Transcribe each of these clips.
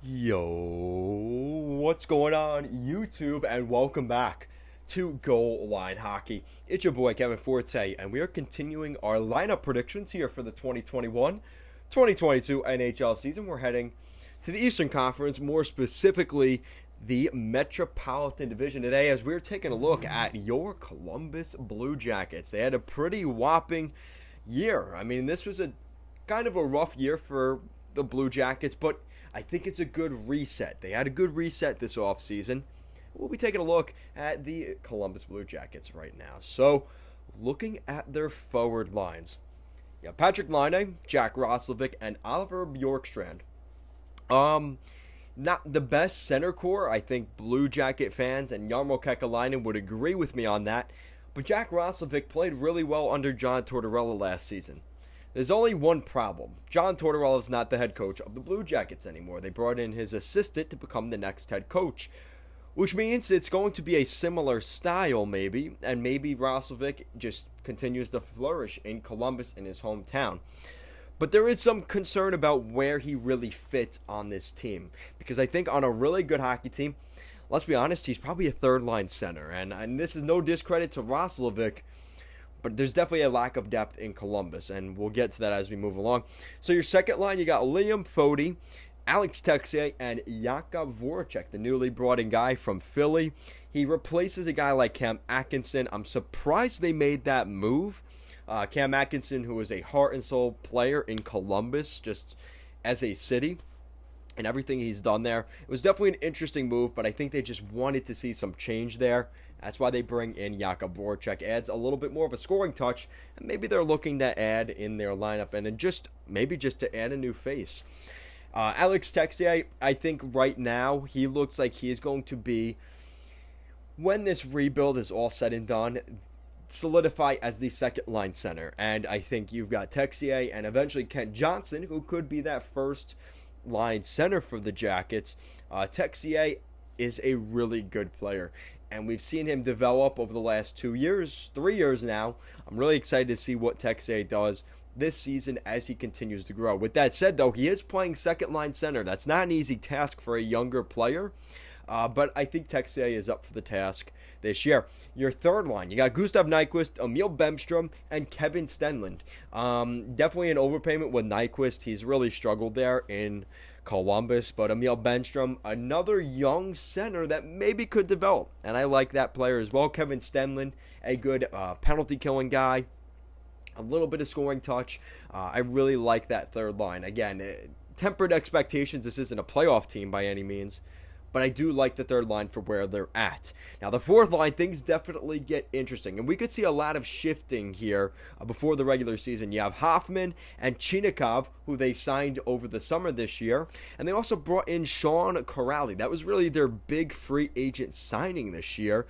Yo, what's going on, YouTube, and welcome back to Goal Line Hockey. It's your boy Kevin Forte, and we are continuing our lineup predictions here for the 2021-2022 NHL season. We're heading to the Eastern Conference, more specifically the Metropolitan Division today, as we're taking a look at your Columbus Blue Jackets. They had a pretty whopping year. I mean, this was a kind of a rough year for the Blue Jackets, but I think it's a good reset. They had a good reset this offseason. We'll be taking a look at the Columbus Blue Jackets right now. So, looking at their forward lines. Yeah, Patrick Laine, Jack Roslovic, and Oliver Bjorkstrand. Not the best center core. I think Blue Jacket fans and Jarmo Kekalainen would agree with me on that. But Jack Roslovic played really well under John Tortorella last season. There's only one problem. John Tortorella is not the head coach of the Blue Jackets anymore. They brought in his assistant to become the next head coach, which means it's going to be a similar style maybe, and maybe Roslovic just continues to flourish in Columbus in his hometown. But there is some concern about where he really fits on this team, because I think on a really good hockey team, let's be honest, he's probably a third-line center, and this is no discredit to Roslovic, but there's definitely a lack of depth in Columbus, and we'll get to that as we move along. So your second line, you got Liam Foudy, Alex Texier, and Jakub Voracek, the newly brought in guy from Philly. He replaces a guy like Cam Atkinson. I'm surprised they made that move. Cam Atkinson, who is a heart and soul player in Columbus, just as a city, and everything he's done there. It was definitely an interesting move, but I think they just wanted to see some change there. That's why they bring in Jakub Voracek. Adds a little bit more of a scoring touch, and maybe they're looking to add in their lineup, and then just to add a new face. Alex Texier, I think right now he looks like he is going to be, when this rebuild is all said and done, solidify as the second line center. And I think you've got Texier and eventually Kent Johnson, who could be that first line center for the Jackets. Texier is a really good player, and we've seen him develop over the last 3 years now. I'm really excited to see what Texier does this season as he continues to grow. With that said, though, he is playing second line center. That's not an easy task for a younger player, but I think Texier is up for the task this year. Your third line, you got Gustav Nyquist, Emil Bemstrom, and Kevin Stenlund. Definitely an overpayment with Nyquist. He's really struggled there in Columbus, but Emil Bemstrom, another young center that maybe could develop, and I like that player as well. Kevin Stenlund, a good penalty killing guy, a little bit of scoring touch. I really like that third line. Again, tempered expectations. This isn't a playoff team by any means, but I do like the third line for where they're at. Now, the fourth line, things definitely get interesting, and we could see a lot of shifting here before the regular season. You have Hoffman and Chinakhov, who they signed over the summer this year, and they also brought in Sean Kuraly. That was really their big free agent signing this year,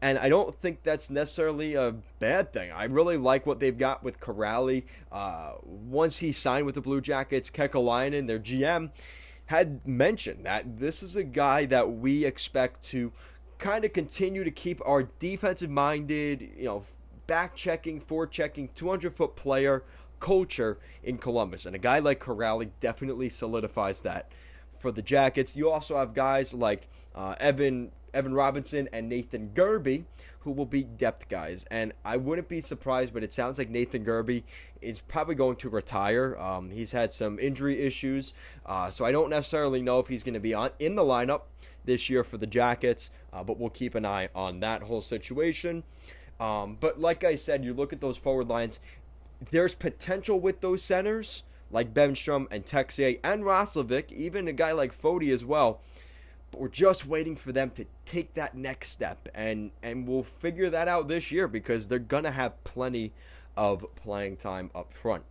and I don't think that's necessarily a bad thing. I really like what they've got with Kuraly. Once he signed with the Blue Jackets, Kekalainen, their GM, had mentioned that this is a guy that we expect to kind of continue to keep our defensive-minded, back-checking, forechecking, 200-foot player culture in Columbus. And a guy like Kuraly definitely solidifies that for the Jackets. You also have guys like Evan Robinson and Nathan Gerbe, who will be depth guys. And I wouldn't be surprised, but it sounds like Nathan Gerbe is probably going to retire. He's had some injury issues, so I don't necessarily know if he's going to be in the lineup this year for the Jackets, but we'll keep an eye on that whole situation. But like I said, you look at those forward lines, there's potential with those centers, like Bemstrom and Texier and Roslovic, even a guy like Foudy as well. But we're just waiting for them to take that next step, and we'll figure that out this year because they're going to have plenty of playing time up front.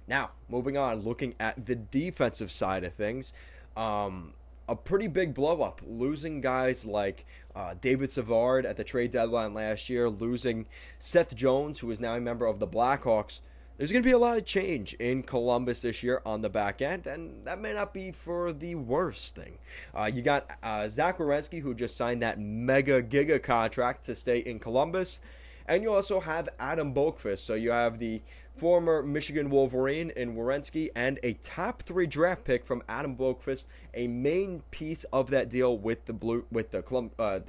Now, moving on, looking at the defensive side of things, a pretty big blow-up, losing guys like David Savard at the trade deadline last year, losing Seth Jones, who is now a member of the Blackhawks. There's going to be a lot of change in Columbus this year on the back end, and that may not be for the worst thing. You got Zach Werenski, who just signed that mega giga contract to stay in Columbus, And you also have Adam Boqvist. So you have the former Michigan Wolverine in Werenski and a top 3 draft pick from Adam Boqvist, a main piece of that deal with the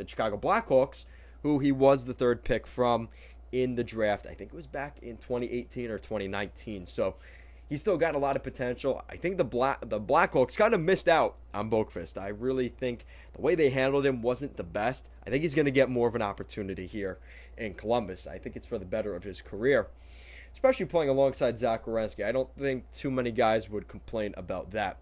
Chicago Blackhawks, who he was the 3rd pick from in the draft. I think it was back in 2018 or 2019. So he's still got a lot of potential. I think the Blackhawks kind of missed out on Boqvist. I really think the way they handled him wasn't the best. I think he's going to get more of an opportunity here in Columbus. I think it's for the better of his career, especially playing alongside Zach Werenski. I don't think too many guys would complain about that.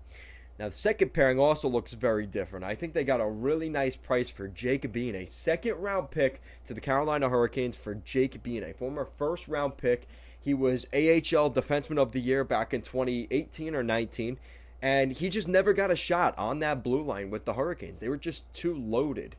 Now, the second pairing also looks very different. I think they got a really nice price for Jake Bean, a second-round pick to the Carolina Hurricanes for Jake Bean, a former first-round pick. He was AHL Defenseman of the Year back in 2018 or 19, and he just never got a shot on that blue line with the Hurricanes. They were just too loaded.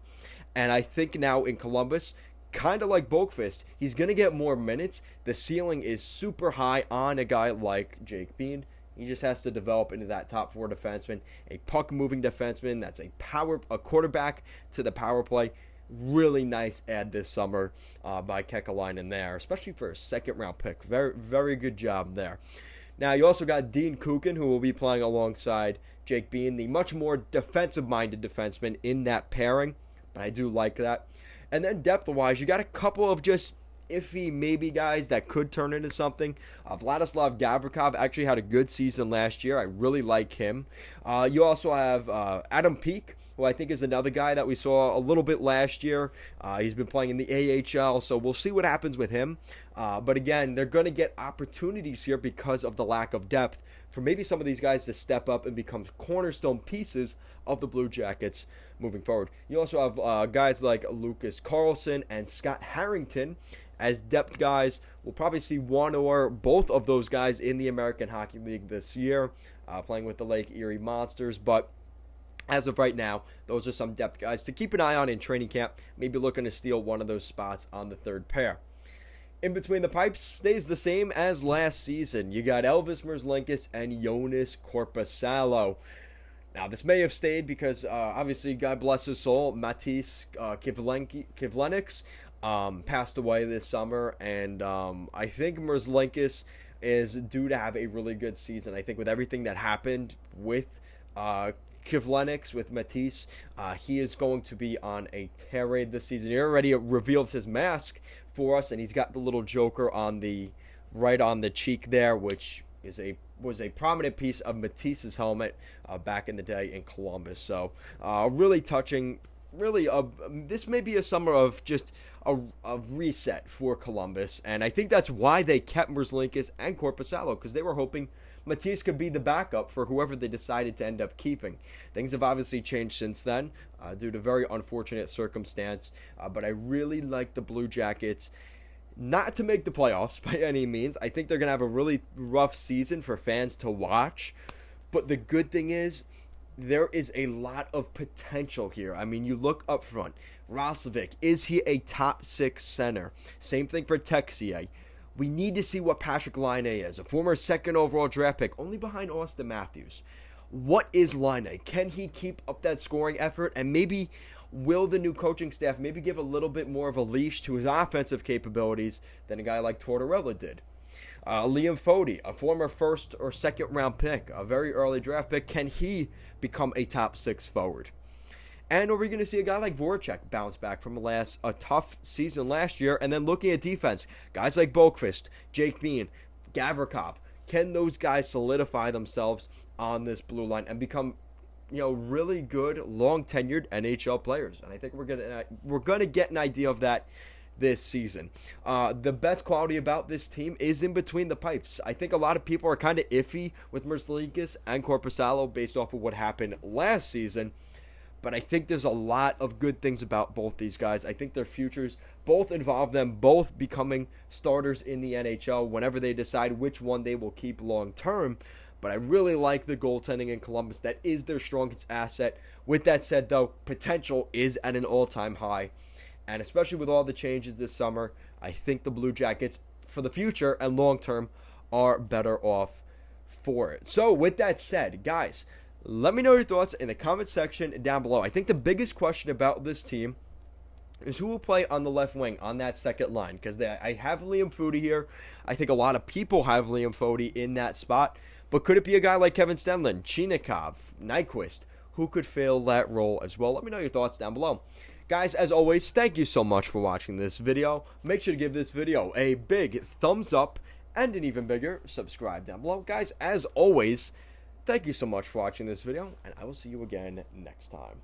And I think now in Columbus, kind of like Boqvist, he's going to get more minutes. The ceiling is super high on a guy like Jake Bean. He just has to develop into that top 4 defenseman, a puck-moving defenseman that's a quarterback to the power play. Really nice add this summer by Kekalainen there, especially for a second-round pick. Very, very good job there. Now, you also got Dean Kukin, who will be playing alongside Jake Bean, the much more defensive-minded defenseman in that pairing, but I do like that. And then depth-wise, you got a couple of just iffy maybe guys that could turn into something. Vladislav Gavrikov actually had a good season last year. I really like him. You also have Adam Peake, who I think is another guy that we saw a little bit last year. He's been playing in the AHL, so we'll see what happens with him. But again, they're going to get opportunities here because of the lack of depth for maybe some of these guys to step up and become cornerstone pieces of the Blue Jackets moving forward. You also have guys like Lucas Carlson and Scott Harrington as depth guys. We'll probably see one or both of those guys in the American Hockey League this year, playing with the Lake Erie Monsters. But as of right now, those are some depth guys to keep an eye on in training camp, maybe looking to steal one of those spots on the 3rd pair. In between the pipes stays the same as last season. You got Elvis Merzlikins and Joonas Korpisalo. Now, this may have stayed because, obviously, God bless his soul, Matiss Kivlenieks passed away this summer, and I think Merzlikins is due to have a really good season. I think with everything that happened with Kivlenieks, with Matiss, he is going to be on a tear raid this season. He already revealed his mask for us, and he's got the little Joker on right on the cheek there, which was a prominent piece of Matiss's helmet back in the day in Columbus. So really touching. Really, this may be a summer of just a reset for Columbus, and I think that's why they kept Merzlikins and Korpisalo, because they were hoping Matiss could be the backup for whoever they decided to end up keeping. Things have obviously changed since then due to very unfortunate circumstance, but I really like the Blue Jackets. Not to make the playoffs by any means. I think they're going to have a really rough season for fans to watch, but the good thing is, there is a lot of potential here. I mean, you look up front. Roslovic, is he a top 6 center? Same thing for Texier. We need to see what Patrick Laine is, a former 2nd overall draft pick, only behind Austin Matthews. What is Laine? Can he keep up that scoring effort? And maybe will the new coaching staff maybe give a little bit more of a leash to his offensive capabilities than a guy like Tortorella did? Liam Fody, a former 1st or 2nd round pick, a very early draft pick, can he become a top 6 forward? And are we going to see a guy like Voracek bounce back from a tough season last year? And then looking at defense, guys like Boqvist, Jake Bean, Gavrikov, can those guys solidify themselves on this blue line and become, really good, long-tenured NHL players? And I think we're gonna get an idea of that this season. The best quality about this team is in between the pipes. I think a lot of people are kind of iffy with Merzlikins and Korpisalo based off of what happened last season, but I think there's a lot of good things about both these guys. I think their futures both involve them both becoming starters in the NHL whenever they decide which one they will keep long term. But I really like the goaltending in Columbus. That is their strongest asset. With that said, though, potential is at an all-time high. And especially with all the changes this summer, I think the Blue Jackets, for the future and long term, are better off for it. So with that said, guys, let me know your thoughts in the comment section down below. I think the biggest question about this team is who will play on the left wing on that second line. Because I have Liam Foudy here. I think a lot of people have Liam Foudy in that spot. But could it be a guy like Kevin Stenlund, Chinikov, Nyquist, who could fill that role as well? Let me know your thoughts down below. Guys, as always, thank you so much for watching this video. Make sure to give this video a big thumbs up and an even bigger subscribe down below. Guys, as always, thank you so much for watching this video, and I will see you again next time.